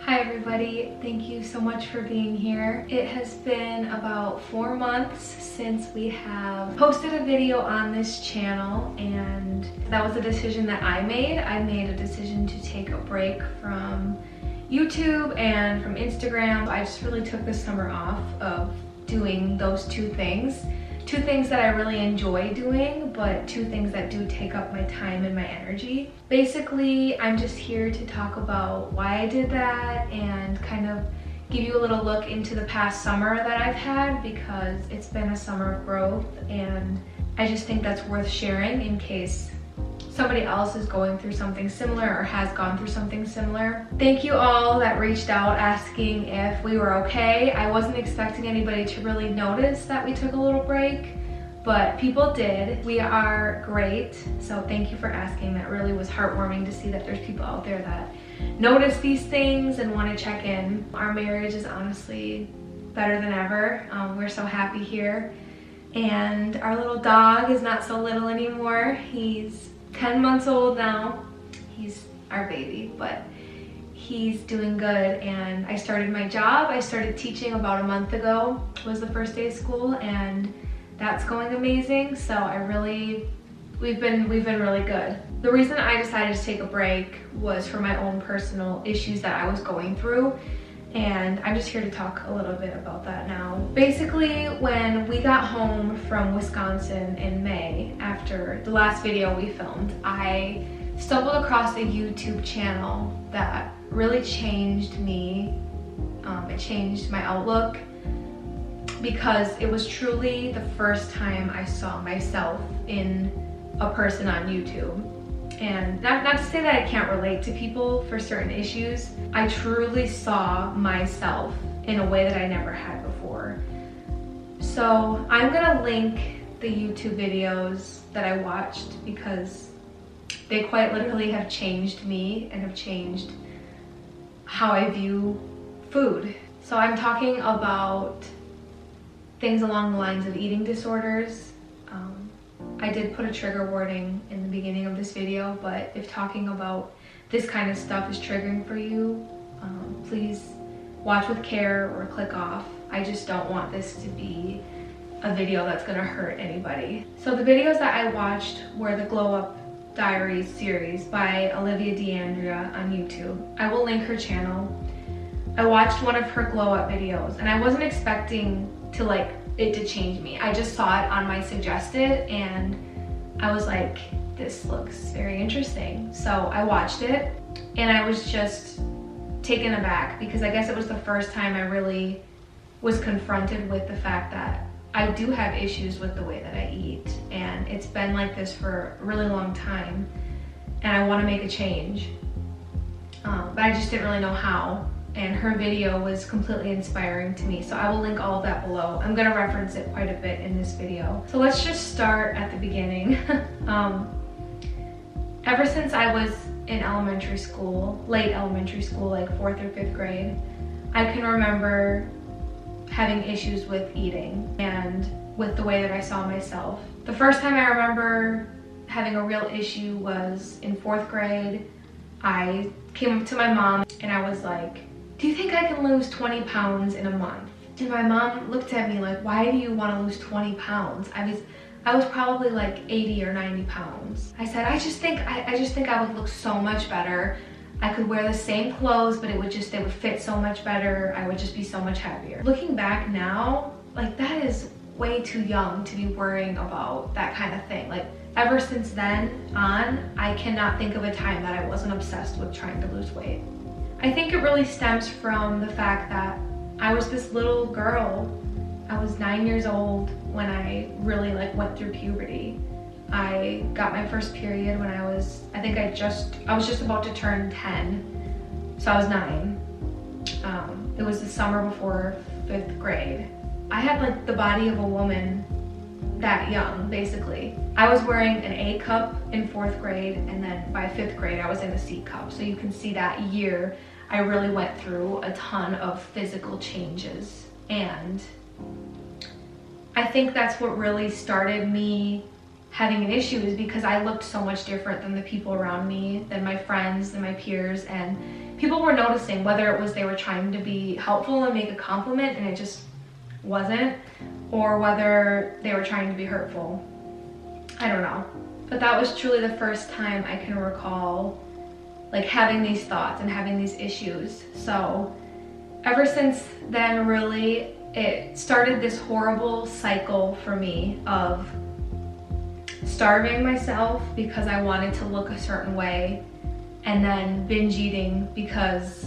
Hi everybody, thank you so much for being here. It has been about 4 months since we have posted a video on this channel, and that was a decision that I made. I made a decision to take a break from YouTube and from Instagram. I just really took the summer off of doing those two things. Two things that I really enjoy doing, but two things that do take up my time and my energy. Basically, I'm just here to talk about why I did that and kind of give you a little look into the past summer that I've had, because it's been a summer of growth and I just think that's worth sharing in case somebody else is going through something similar or has gone through something similar. Thank you all that reached out asking if we were okay. I wasn't expecting anybody to really notice that we took a little break, but people did. We are great, so thank you for asking. That really was heartwarming to see that there's people out there that notice these things and want to check in. Our marriage is honestly better than ever. We're so happy here. And our little dog is not so little anymore. He's 10 months old now. He's our baby, but he's doing good. And I started my job. I started teaching about a month ago. It was the first day of school, and that's going amazing. So we've been really good. The reason I decided to take a break was for my own personal issues that I was going through, and I'm just here to talk a little bit about that now. Basically, when we got home from Wisconsin in May, after the last video we filmed, I stumbled across a YouTube channel that really changed me. It changed my outlook, because it was truly the first time I saw myself in a person on YouTube. And not to say that I can't relate to people for certain issues. I truly saw myself in a way that I never had before. So I'm gonna link the YouTube videos that I watched, because they quite literally have changed me and have changed how I view food. So I'm talking about things along the lines of eating disorders. I did put a trigger warning in the beginning of this video, but if talking about this kind of stuff is triggering for you, please watch with care or click off. I just don't want this to be a video that's gonna hurt anybody. So the videos that I watched were the Glow Up Diaries series by Olivia D'Andrea on YouTube. I will link her channel. I watched one of her glow up videos, and I wasn't expecting to it to change me. I just saw it on my suggested and I was like, this looks very interesting. So I watched it and I was just taken aback, because I guess it was the first time I really was confronted with the fact that I do have issues with the way that I eat, and it's been like this for a really long time, and I want to make a change, but I just didn't really know how. And her video was completely inspiring to me, so I will link all of that below. I'm gonna reference it quite a bit in this video. So let's just start at the beginning. Ever since I was in elementary school, late elementary school, like 4th or 5th grade, I can remember having issues with eating and with the way that I saw myself. The first time I remember having a real issue was in 4th grade. I came up to my mom and I was like, do you think I can lose 20 pounds in a month? And my mom looked at me like, why do you want to lose 20 pounds? I was probably like 80 or 90 pounds. I said, I just think I would look so much better. I could wear the same clothes, but they would fit so much better. I would just be so much happier. Looking back now, that is way too young to be worrying about that kind of thing. Ever since then on, I cannot think of a time that I wasn't obsessed with trying to lose weight. I think it really stems from the fact that I was this little girl. I was 9 years old when I really went through puberty. I got my first period when I was just about to turn 10, so I was 9. It was the summer before 5th grade. I had the body of a woman that young, basically. I was wearing an A cup in 4th grade, and then by 5th grade I was in a C cup. So you can see that year I really went through a ton of physical changes, and I think that's what really started me having an issue is because I looked so much different than the people around me, than my friends, than my peers, and people were noticing, whether it was they were trying to be helpful and make a compliment and it just wasn't, or whether they were trying to be hurtful. I don't know. But that was truly the first time I can recall like having these thoughts and having these issues. So ever since then, really, it started this horrible cycle for me of starving myself because I wanted to look a certain way, and then binge eating because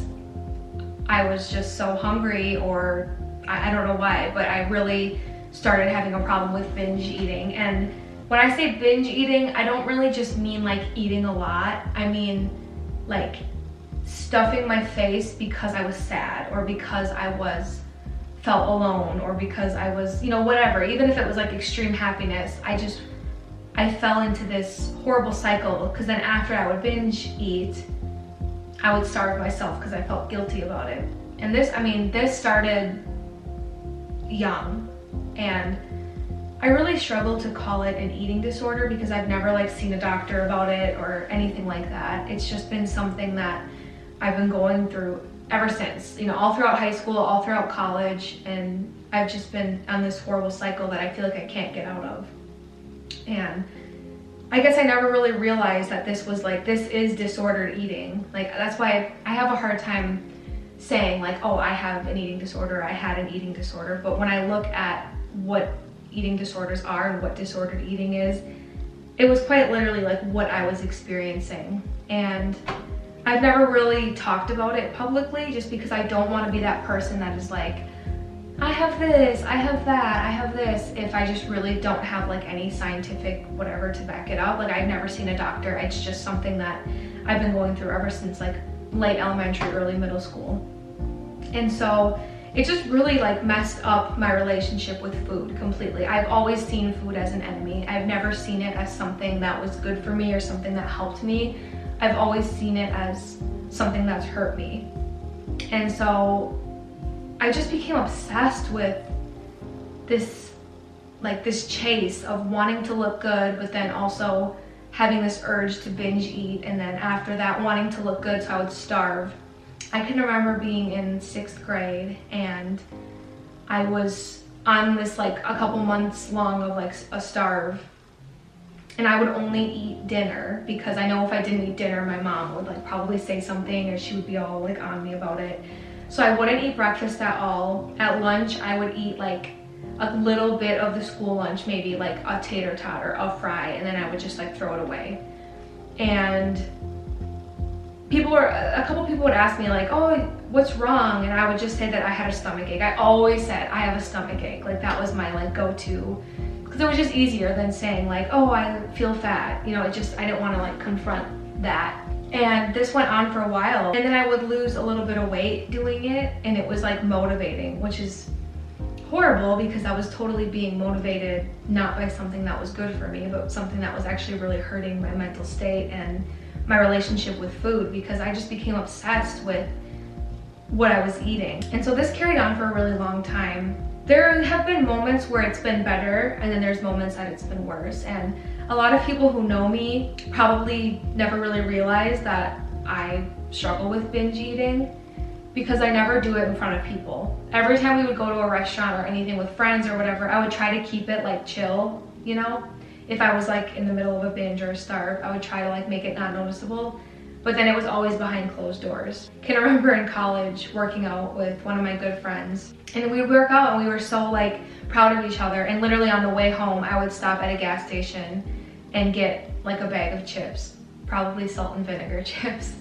I was just so hungry, or I don't know why, but I really started having a problem with binge eating. And when I say binge eating, I don't really just mean like eating a lot. I mean like stuffing my face because I was sad, or because I felt alone, or because I was, you know, whatever. Even if it was like extreme happiness, I fell into this horrible cycle, because then after I would binge eat, I would starve myself because I felt guilty about it. And this started young, and I really struggle to call it an eating disorder because I've never like seen a doctor about it or anything like that. It's just been something that I've been going through ever since, you know, all throughout high school, all throughout college, and I've just been on this horrible cycle that I feel like I can't get out of. And I guess I never really realized that this is disordered eating. Like, that's why I have a hard time saying like, oh, I have an eating disorder, I had an eating disorder. But when I look at what eating disorders are and what disordered eating is, it was quite literally like what I was experiencing. And I've never really talked about it publicly just because I don't want to be that person that is like, I have this, I have that, I have this, if I just really don't have like any scientific whatever to back it up. Like, I've never seen a doctor. It's just something that I've been going through ever since like late elementary, early middle school. And so it just really like messed up my relationship with food completely. I've always seen food as an enemy. I've never seen it as something that was good for me or something that helped me. I've always seen it as something that's hurt me. And so I just became obsessed with this chase of wanting to look good, but then also having this urge to binge eat, and then after that wanting to look good so I would starve. I can remember being in 6th grade, and I was on this like a couple months long of like a starve, and I would only eat dinner because I know if I didn't eat dinner, my mom would like probably say something, or she would be all like on me about it. So I wouldn't eat breakfast at all. At lunch, I would eat like a little bit of the school lunch, maybe like a tater tot or a fry, and then I would just like throw it away. And a couple people would ask me like, oh, what's wrong? And I would just say that I had a stomach ache. I always said I have a stomach ache. Like, that was my like go-to, because it was just easier than saying like, oh, I feel fat. You know, I didn't want to like confront that. And this went on for a while, and then I would lose a little bit of weight doing it, and it was like motivating, which is horrible because I was totally being motivated not by something that was good for me, but something that was actually really hurting my mental state and my relationship with food, because I just became obsessed with what I was eating. And so this carried on for a really long time. There have been moments where it's been better, and then there's moments that it's been worse. And a lot of people who know me probably never really realize that I struggle with binge eating, because I never do it in front of people. Every time we would go to a restaurant or anything with friends or whatever, I would try to keep it like chill, you know? If I was like in the middle of a binge or a starve, I would try to like make it not noticeable, but then it was always behind closed doors. I can remember in college working out with one of my good friends, and we would work out and we were so like proud of each other, and literally on the way home, I would stop at a gas station and get like a bag of chips, probably salt and vinegar chips.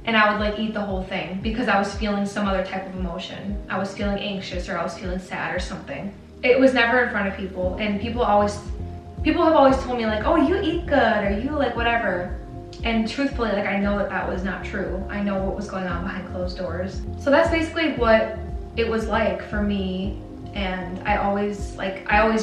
And I would like eat the whole thing because I was feeling some other type of emotion. I was feeling anxious, or I was feeling sad or something. It was never in front of people, and people have always told me like, oh, you eat good, or you like whatever. And truthfully, like, I know that that was not true. I know what was going on behind closed doors. So that's basically what it was like for me. And I always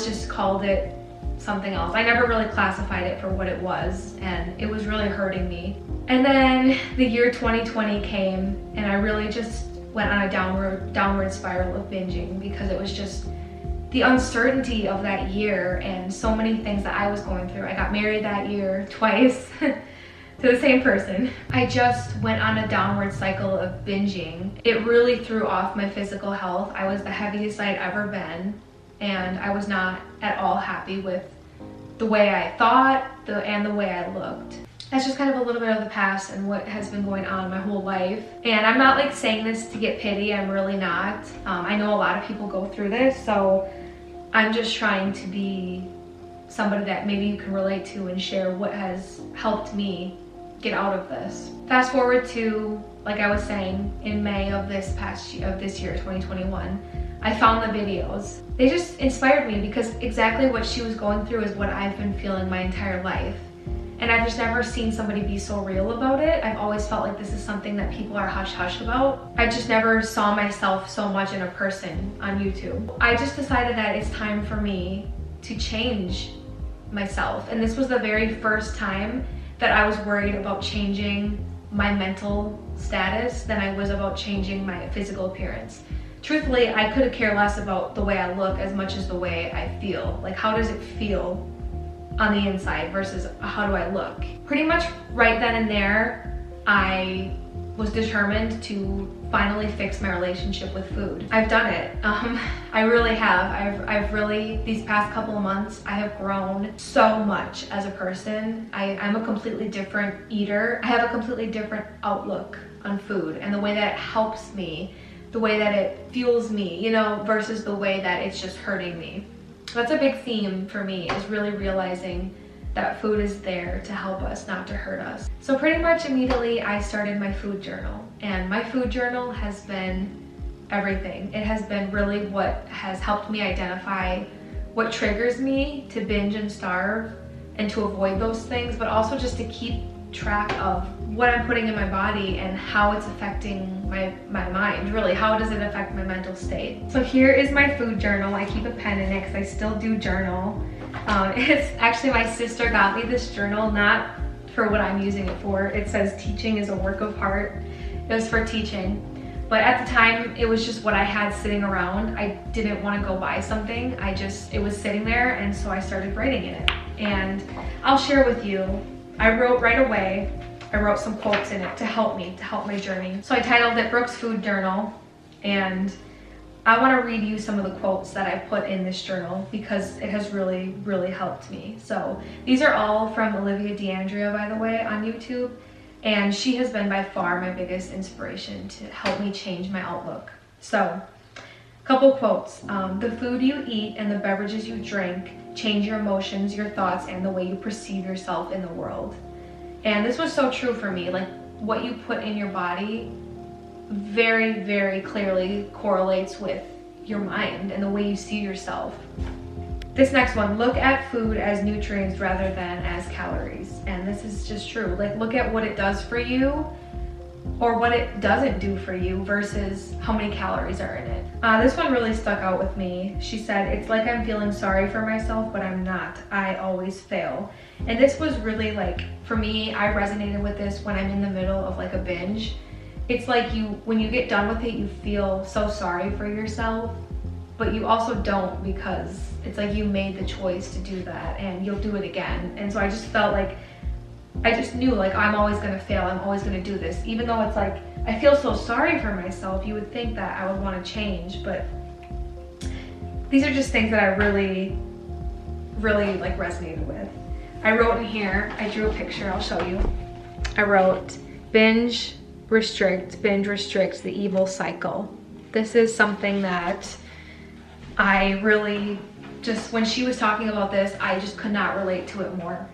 just called it something else. I never really classified it for what it was, and it was really hurting me. And then the year 2020 came, and I really just went on a downward spiral of binging, because it was just the uncertainty of that year and so many things that I was going through. I got married that year twice to the same person. I just went on a downward cycle of binging. It really threw off my physical health. I was the heaviest I'd ever been, and I was not at all happy with the way I thought and the way I looked. That's just kind of a little bit of the past and what has been going on my whole life. And I'm not like saying this to get pity, I'm really not. I know a lot of people go through this, so I'm just trying to be somebody that maybe you can relate to and share what has helped me get out of this. Fast forward to, like I was saying, in May of this year, 2021, I found the videos. They just inspired me because exactly what she was going through is what I've been feeling my entire life. And I've just never seen somebody be so real about it. I've always felt like this is something that people are hush-hush about. I just never saw myself so much in a person on YouTube. I just decided that it's time for me to change myself. And this was the very first time that I was worried about changing my mental status than I was about changing my physical appearance. Truthfully, I could care less about the way I look as much as the way I feel. Like, how does it feel on the inside versus how do I look? Pretty much right then and there, I was determined to finally fix my relationship with food. I've done it. I really have. I've really, these past couple of months, I have grown so much as a person. I'm a completely different eater. I have a completely different outlook on food and the way that it helps me, the way that it fuels me, you know, versus the way that it's just hurting me. That's a big theme for me, is really realizing that food is there to help us, not to hurt us. So pretty much immediately I started my food journal, and my food journal has been everything. It has been really what has helped me identify what triggers me to binge and starve and to avoid those things, but also just to keep track of what I'm putting in my body and how it's affecting my mind. Really, how does it affect my mental state? So here is my food journal. I keep a pen in it because I still do journal. It's actually, my sister got me this journal, not for what I'm using it for. It says teaching is a work of art. It was for teaching. But at the time, it was just what I had sitting around. I didn't want to go buy something. It was sitting there, and so I started writing in it. And I'll share with you, I wrote right away. I wrote some quotes in it to help my journey. So I titled it Brooke's Food Journal, and I want to read you some of the quotes that I put in this journal because it has really, really helped me. So these are all from Olivia D'Andrea, by the way, on YouTube, and she has been by far my biggest inspiration to help me change my outlook. So, a couple quotes. The food you eat and the beverages you drink change your emotions, your thoughts, and the way you perceive yourself in the world. And this was so true for me. Like, what you put in your body very, very clearly correlates with your mind and the way you see yourself. This next one, look at food as nutrients rather than as calories. And this is just true. Like, look at what it does for you or what it doesn't do for you versus how many calories are in it. This one really stuck out with me. She said, it's like I'm feeling sorry for myself, but I'm not. I always fail. And this was really, like, for me, I resonated with this when I'm in the middle of like a binge. It's like when you get done with it, you feel so sorry for yourself, but you also don't, because it's like you made the choice to do that and you'll do it again. And so I just felt like, I just knew, like, I'm always gonna fail, I'm always gonna do this. Even though it's like, I feel so sorry for myself, you would think that I would wanna change, but these are just things that I really, really like resonated with. I wrote in here, I drew a picture, I'll show you. I wrote, binge restricts the evil cycle. This is something that I really just, when she was talking about this, I just could not relate to it more.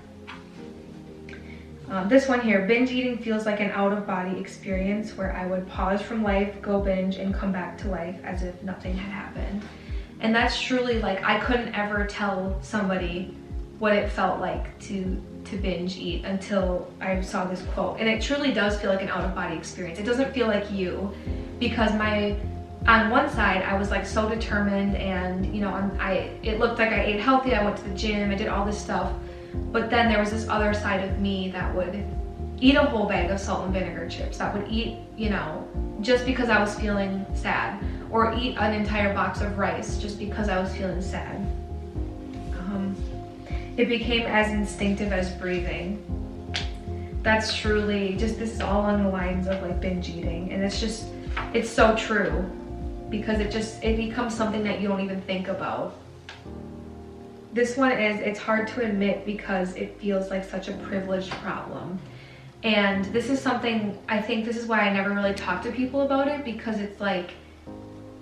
This one here, binge eating feels like an out-of-body experience where I would pause from life, go binge, and come back to life as if nothing had happened. And that's truly, like, I couldn't ever tell somebody what it felt like to binge eat until I saw this quote. And it truly does feel like an out-of-body experience. It doesn't feel like you, because on one side, I was like so determined, and you know, it looked like I ate healthy, I went to the gym, I did all this stuff. But then there was this other side of me that would eat a whole bag of salt and vinegar chips, that would eat, you know, just because I was feeling sad, or eat an entire box of rice just because I was feeling sad. It became as instinctive as breathing. That's truly just, this is all on the lines of like binge eating, and it's so true, because it becomes something that you don't even think about. This one it's hard to admit because it feels like such a privileged problem. And this is something, I think this is why I never really talk to people about it, because it's like,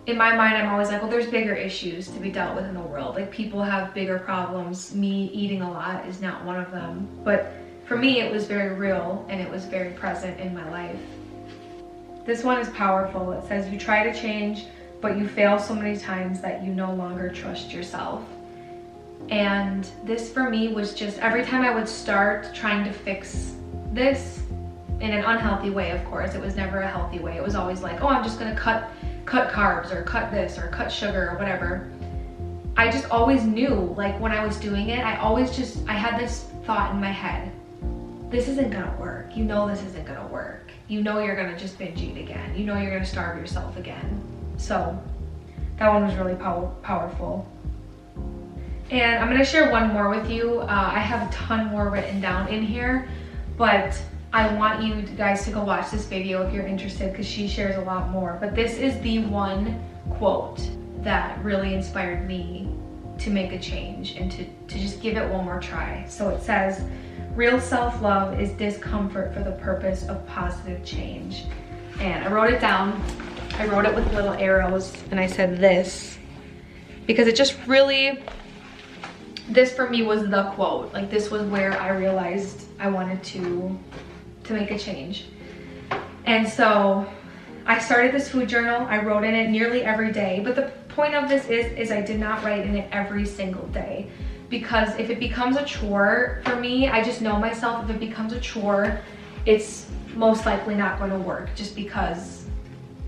in my mind, I'm always like, well, there's bigger issues to be dealt with in the world. Like, people have bigger problems. Me eating a lot is not one of them. But for me, it was very real, and it was very present in my life. This one is powerful. It says, you try to change, but you fail so many times that you no longer trust yourself. And this for me was just, every time I would start trying to fix this, in an unhealthy way, of course, it was never a healthy way. It was always like, oh, I'm just gonna cut carbs, or cut this, or cut sugar, or whatever. I just always knew, like when I was doing it, I had this thought in my head, this isn't gonna work. You know this isn't gonna work. You know you're gonna just binge eat again. You know you're gonna starve yourself again. So that one was really powerful. And I'm gonna share one more with you. I have a ton more written down in here, but I want you guys to go watch this video if you're interested, because she shares a lot more. But this is the one quote that really inspired me to make a change and to just give it one more try. So it says, real self-love is discomfort for the purpose of positive change. And I wrote it down. I wrote it with little arrows, and I said this, because it just really, this for me was the quote. Like, this was where I realized I wanted to make a change. And so I started this food journal. I wrote in it nearly every day, but the point of this is I did not write in it every single day, because if it becomes a chore for me, I just know myself, if it becomes a chore, it's most likely not going to work, just because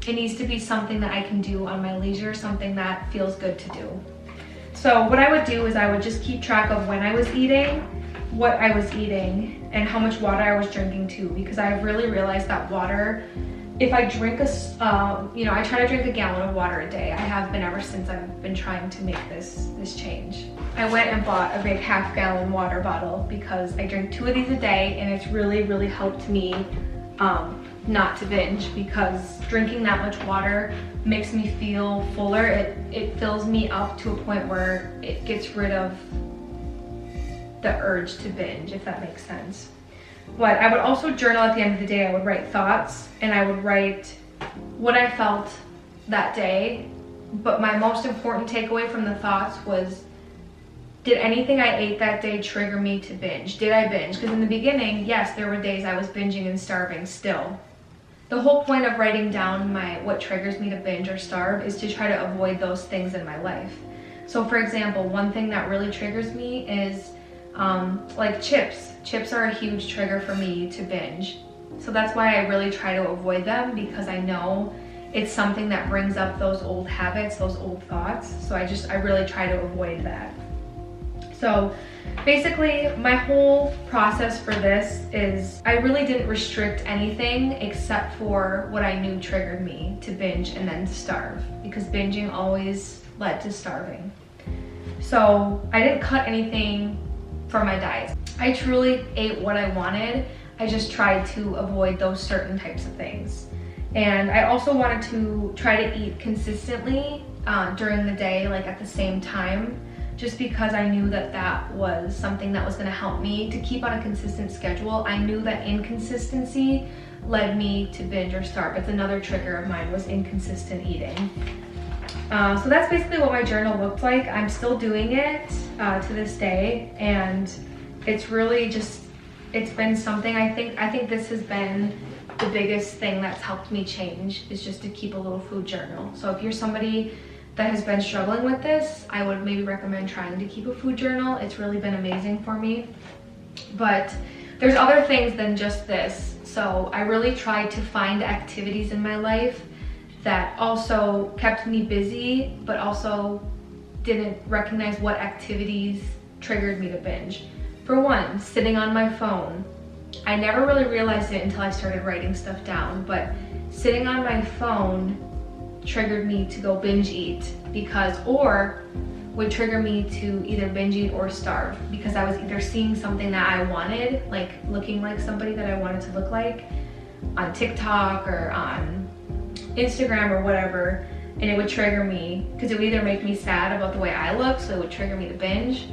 it needs to be something that I can do on my leisure, something that feels good to do. So what I would do is I would just keep track of when I was eating, what I was eating, and how much water I was drinking too, because I really realized that water, if I drink I try to drink a gallon of water a day. I have been ever since I've been trying to make this change. I went and bought a big half-gallon water bottle, because I drink 2 of these a day, and it's really, really helped me not to binge, because drinking that much water makes me feel fuller. It fills me up to a point where it gets rid of the urge to binge, if that makes sense. But I would also journal at the end of the day. I would write thoughts, and I would write what I felt that day. But my most important takeaway from the thoughts was, did anything I ate that day trigger me to binge? Did I binge? Because in the beginning, yes, there were days I was binging and starving still. The whole point of writing down what triggers me to binge or starve is to try to avoid those things in my life. So for example, one thing that really triggers me is like chips. Chips are a huge trigger for me to binge. So that's why I really try to avoid them, because I know it's something that brings up those old habits, those old thoughts. So I really try to avoid that. So basically my whole process for this is I really didn't restrict anything except for what I knew triggered me to binge and then to starve, because binging always led to starving. So I didn't cut anything for my diet. I truly ate what I wanted. I just tried to avoid those certain types of things. And I also wanted to try to eat consistently during the day, like at the same time, just because I knew that that was something that was gonna help me to keep on a consistent schedule. I knew that inconsistency led me to binge or starve. It's another trigger of mine, was inconsistent eating. So that's basically what my journal looked like. I'm still doing it to this day, and it's really just, it's been something, I think this has been the biggest thing that's helped me change, is just to keep a little food journal. So if you're somebody that has been struggling with this, I would maybe recommend trying to keep a food journal. It's really been amazing for me. But there's other things than just this. So I really tried to find activities in my life that also kept me busy, but also didn't recognize what activities triggered me to binge. For one, sitting on my phone. I never really realized it until I started writing stuff down, but sitting on my phone triggered me to go binge eat or would trigger me to either binge eat or starve, because I was either seeing something that I wanted, like looking like somebody that I wanted to look like on TikTok or on Instagram or whatever, and it would trigger me because it would either make me sad about the way I look, so it would trigger me to binge,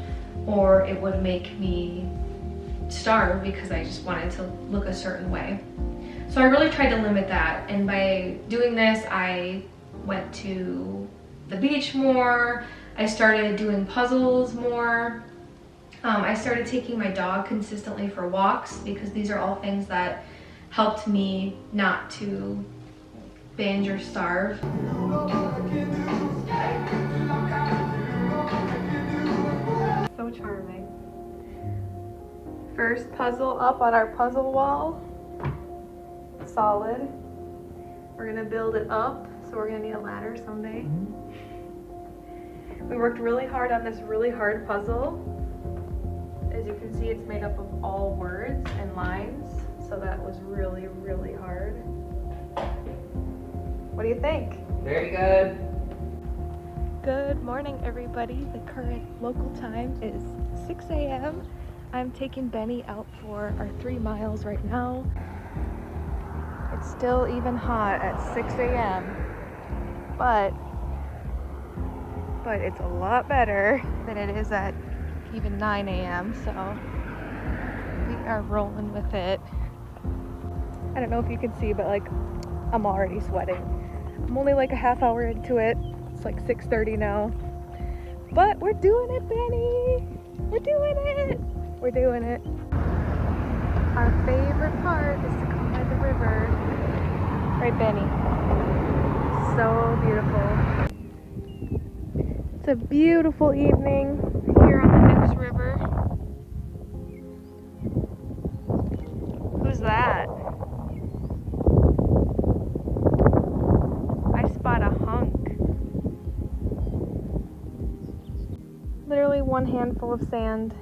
or it would make me starve because I just wanted to look a certain way. So I really tried to limit that, and by doing this I went to the beach more, I started doing puzzles more, I started taking my dog consistently for walks, because these are all things that helped me not to binge or starve. So charming. First puzzle up on our puzzle wall. Solid. We're gonna build it up, so we're gonna need a ladder someday. We worked really hard on this really hard puzzle. As you can see, it's made up of all words and lines, so that was really, really hard. What do you think? Very good. Good morning, everybody. The current local time is 6 a.m. I'm taking Benny out for our 3 miles right now. It's still even hot at 6 a.m. But it's a lot better than it is at even 9 a.m. So we are rolling with it. I don't know if you can see, but like I'm already sweating. I'm only like a half hour into it. It's like 6:30 now. But we're doing it, Benny! We're doing it! We're doing it. Our favorite part is to come by the river. Right, Benny? So beautiful. It's a beautiful evening here on the Nix River. Who's that? I spot a hunk. Literally one handful of sand,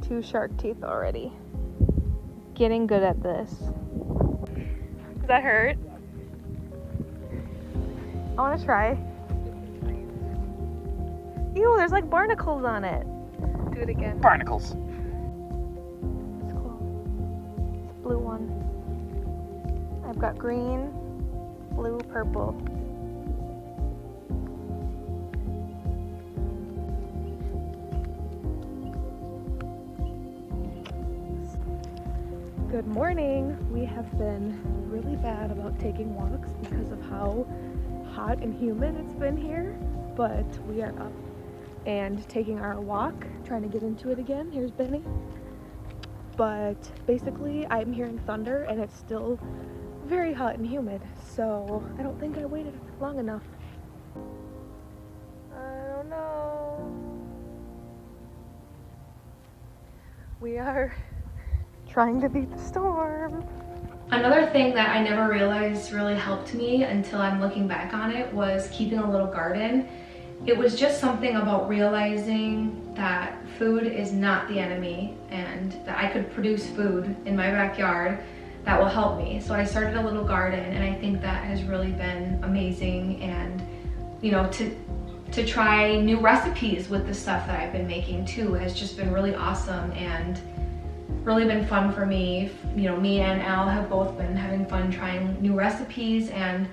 2 shark teeth already. Getting good at this. Does that hurt? I want to try. Ew, there's like barnacles on it. Do it again. Barnacles. It's cool. It's a blue one. I've got green, blue, purple. Good morning. We have been really bad about taking walks because of how hot and humid it's been here, but we are up and taking our walk, trying to get into it again. Here's Benny. But basically I'm hearing thunder and it's still very hot and humid, so I don't think I waited long enough. I don't know. We are trying to beat the storm. Another thing that I never realized really helped me until I'm looking back on it was keeping a little garden. It was just something about realizing that food is not the enemy and that I could produce food in my backyard that will help me. So I started a little garden, and I think that has really been amazing. And you know, to try new recipes with the stuff that I've been making too has just been really awesome and really been fun for me. You know, me and Al have both been having fun trying new recipes and,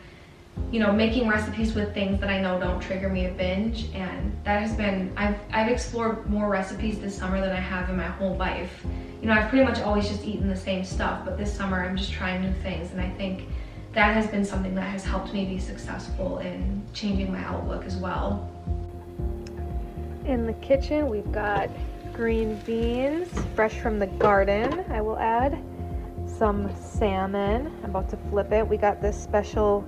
you know, making recipes with things that I know don't trigger me to binge. And that has been, I've explored more recipes this summer than I have in my whole life. You know, I've pretty much always just eaten the same stuff, but this summer I'm just trying new things, and I think that has been something that has helped me be successful in changing my outlook as well. In the kitchen we've got green beans, fresh from the garden. I will add some salmon. I'm about to flip it. We got this special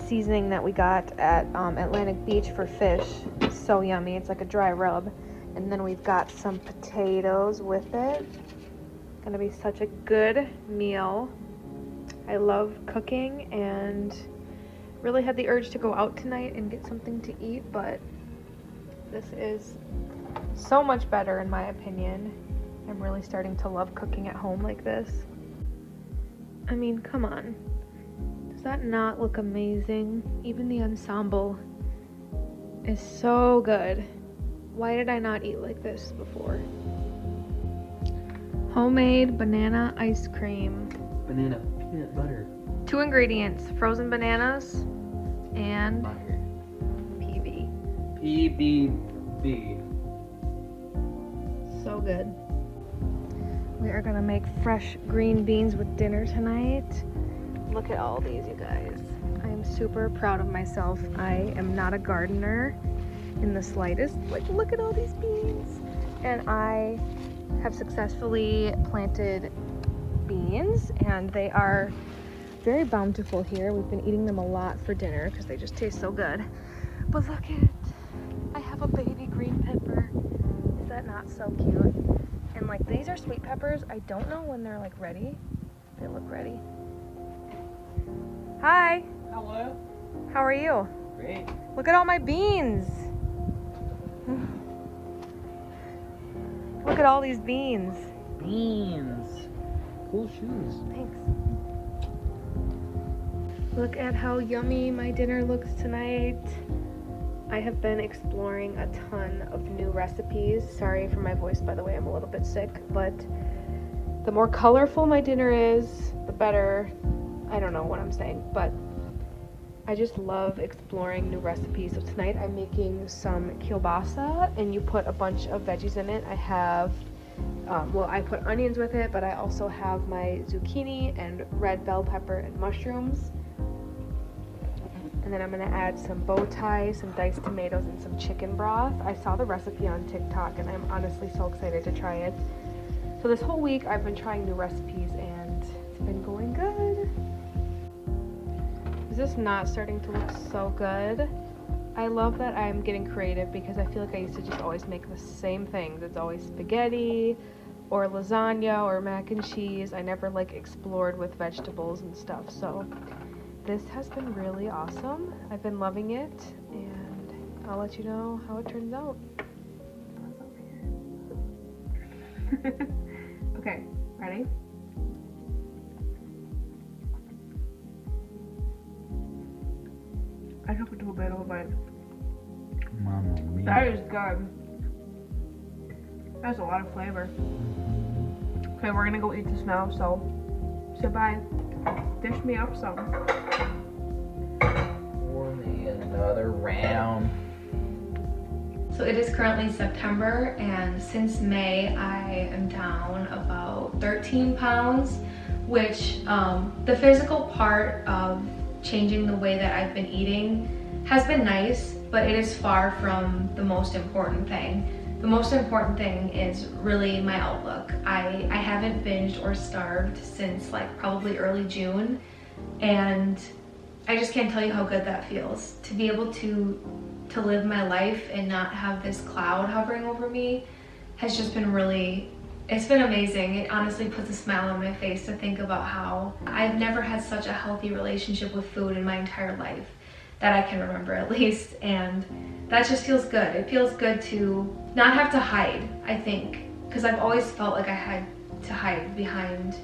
seasoning that we got at Atlantic Beach for fish. It's so yummy. It's like a dry rub. And then we've got some potatoes with it. Gonna be such a good meal. I love cooking and really had the urge to go out tonight and get something to eat, but this is so much better in my opinion. I'm really starting to love cooking at home like this. I mean, come on. Does that not look amazing? Even the ensemble is so good. Why did I not eat like this before? Homemade banana ice cream. Banana peanut butter. 2 ingredients, frozen bananas and Butter. PB. PBB. So good. We are gonna make fresh green beans with dinner tonight. Look at all these, you guys. I am super proud of myself. I am not a gardener in the slightest. Like, look at all these beans. And I have successfully planted beans, and they are very bountiful here. We've been eating them a lot for dinner because they just taste so good. But look at it. I have a baby green pepper. Is that not so cute? And like, these are sweet peppers. I don't know when they're like ready. They look ready. Hi. Hello. How are you? Great. Look at all my beans. Look at all these beans. Beans. Cool shoes. Thanks. Look at how yummy my dinner looks tonight. I have been exploring a ton of new recipes. Sorry for my voice, by the way, I'm a little bit sick, but the more colorful my dinner is, the better. I don't know what I'm saying, but I just love exploring new recipes. So tonight I'm making some kielbasa, and you put a bunch of veggies in it. I have, I put onions with it, but I also have my zucchini and red bell pepper and mushrooms. And then I'm gonna add some bow tie, some diced tomatoes, and some chicken broth. I saw the recipe on TikTok, and I'm honestly so excited to try it. So this whole week I've been trying new recipes, and it's been going good. Is this not starting to look so good? I love that I'm getting creative because I feel like I used to just always make the same things. It's always spaghetti or lasagna or mac and cheese. I never like explored with vegetables and stuff. So this has been really awesome. I've been loving it, and I'll let you know how it turns out. Okay, ready? I took it to a bit of a bite. Mamma mia. That is good. That's a lot of flavor. Okay, we're gonna go eat this now, so say bye. Dish me up some. Pour me another round. So it is currently September, and since May I am down about 13 pounds, which the physical part of changing the way that I've been eating has been nice, but it is far from the most important thing. The most important thing is really my outlook. I haven't binged or starved since like probably early June, and I just can't tell you how good that feels. To be able to live my life and not have this cloud hovering over me has just been really, it's been amazing. It honestly puts a smile on my face to think about how I've never had such a healthy relationship with food in my entire life, that I can remember at least, and that just feels good. It feels good to not have to hide, I think, because I've always felt like I had to hide behind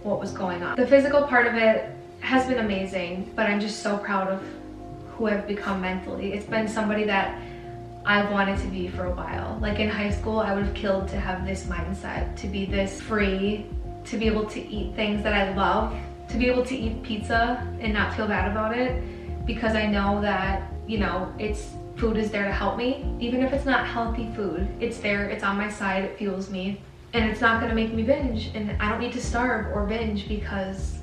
what was going on. The physical part of it has been amazing, but I'm just so proud of who I've become mentally. It's been somebody that I wanted to be for a while. Like in high school, I would have killed to have this mindset, to be this free, to be able to eat things that I love, to be able to eat pizza and not feel bad about it, because I know that, you know, food is there to help me. Even if it's not healthy food, it's there, it's on my side, it fuels me, and it's not gonna make me binge, and I don't need to starve or binge because,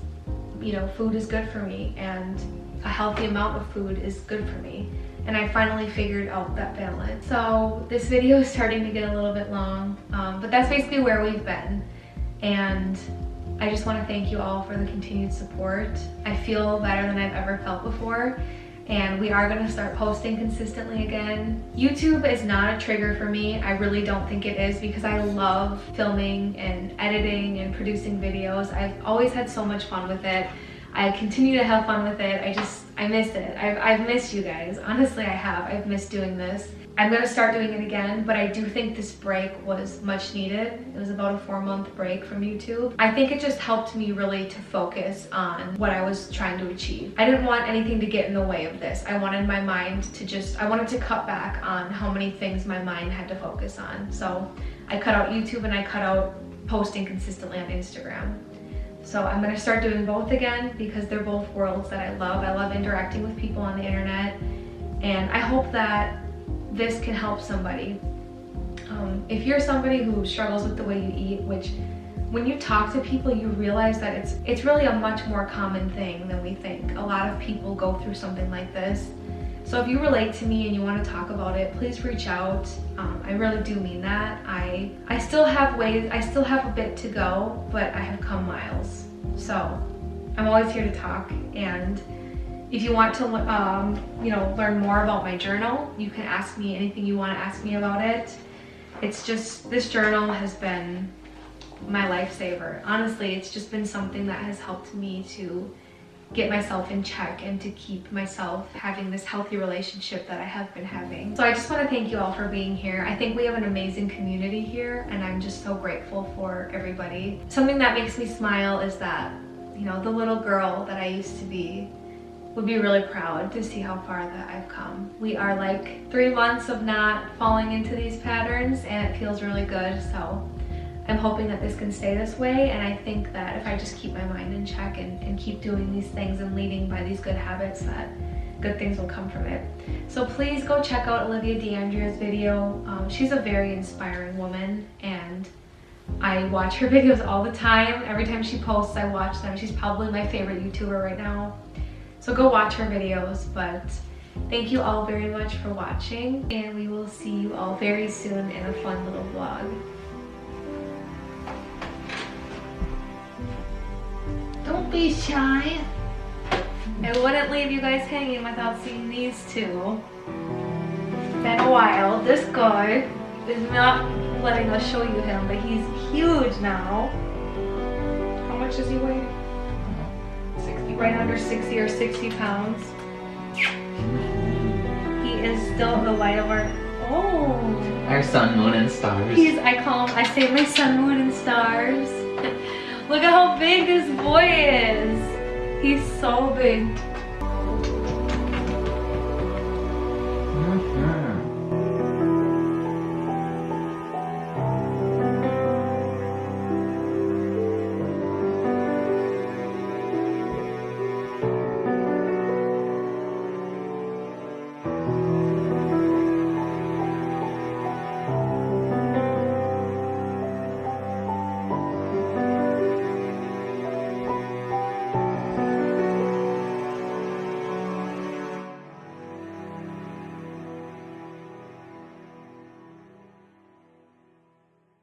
you know, food is good for me, and a healthy amount of food is good for me. And I finally figured out that balance. So this video is starting to get a little bit long, but that's basically where we've been. And I just want to thank you all for the continued support. I feel better than I've ever felt before, and we are going to start posting consistently again. YouTube is not a trigger for me. I really don't think it is, because I love filming and editing and producing videos. I've always had so much fun with it. I continue to have fun with it. I miss it. I've missed you guys. Honestly, I have. I've missed doing this. I'm gonna start doing it again, but I do think this break was much needed. It was about a 4-month break from YouTube. I think it just helped me really to focus on what I was trying to achieve. I didn't want anything to get in the way of this. I wanted my mind to I wanted to cut back on how many things my mind had to focus on. So I cut out YouTube and I cut out posting consistently on Instagram. So I'm gonna start doing both again because they're both worlds that I love. I love interacting with people on the internet, and I hope that this can help somebody. If you're somebody who struggles with the way you eat, which when you talk to people, you realize that it's really a much more common thing than we think. A lot of people go through something like this. So if you relate to me and you want to talk about it, please reach out. I really do mean that. I still have a bit to go, but I have come miles. So I'm always here to talk, and if you want to learn more about my journal, you can ask me anything you want to ask me about it. It's just, this journal has been my lifesaver. Honestly, it's just been something that has helped me to get myself in check and to keep myself having this healthy relationship that I have been having. So I just want to thank you all for being here. I think we have an amazing community here, and I'm just so grateful for everybody. Something that makes me smile is that, you know, the little girl that I used to be would be really proud to see how far that I've come. We are like 3 months of not falling into these patterns, and it feels really good. So I'm hoping that this can stay this way, and I think that if I just keep my mind in check and keep doing these things and leading by these good habits, that good things will come from it. So please go check out Olivia D'Andrea's video. She's a very inspiring woman, and I watch her videos all the time. Every time she posts, I watch them. She's probably my favorite YouTuber right now. So go watch her videos, but thank you all very much for watching, and we will see you all very soon in a fun little vlog. Don't be shy. I wouldn't leave you guys hanging without seeing these two. It's been a while. This guy is not letting us show you him, but he's huge now. How much does he weigh? 60, right under 60 or 60 pounds. He is still the light of our, Our sun, moon, and stars. I say my sun, moon, and stars. Look at how big this boy is. He's so big.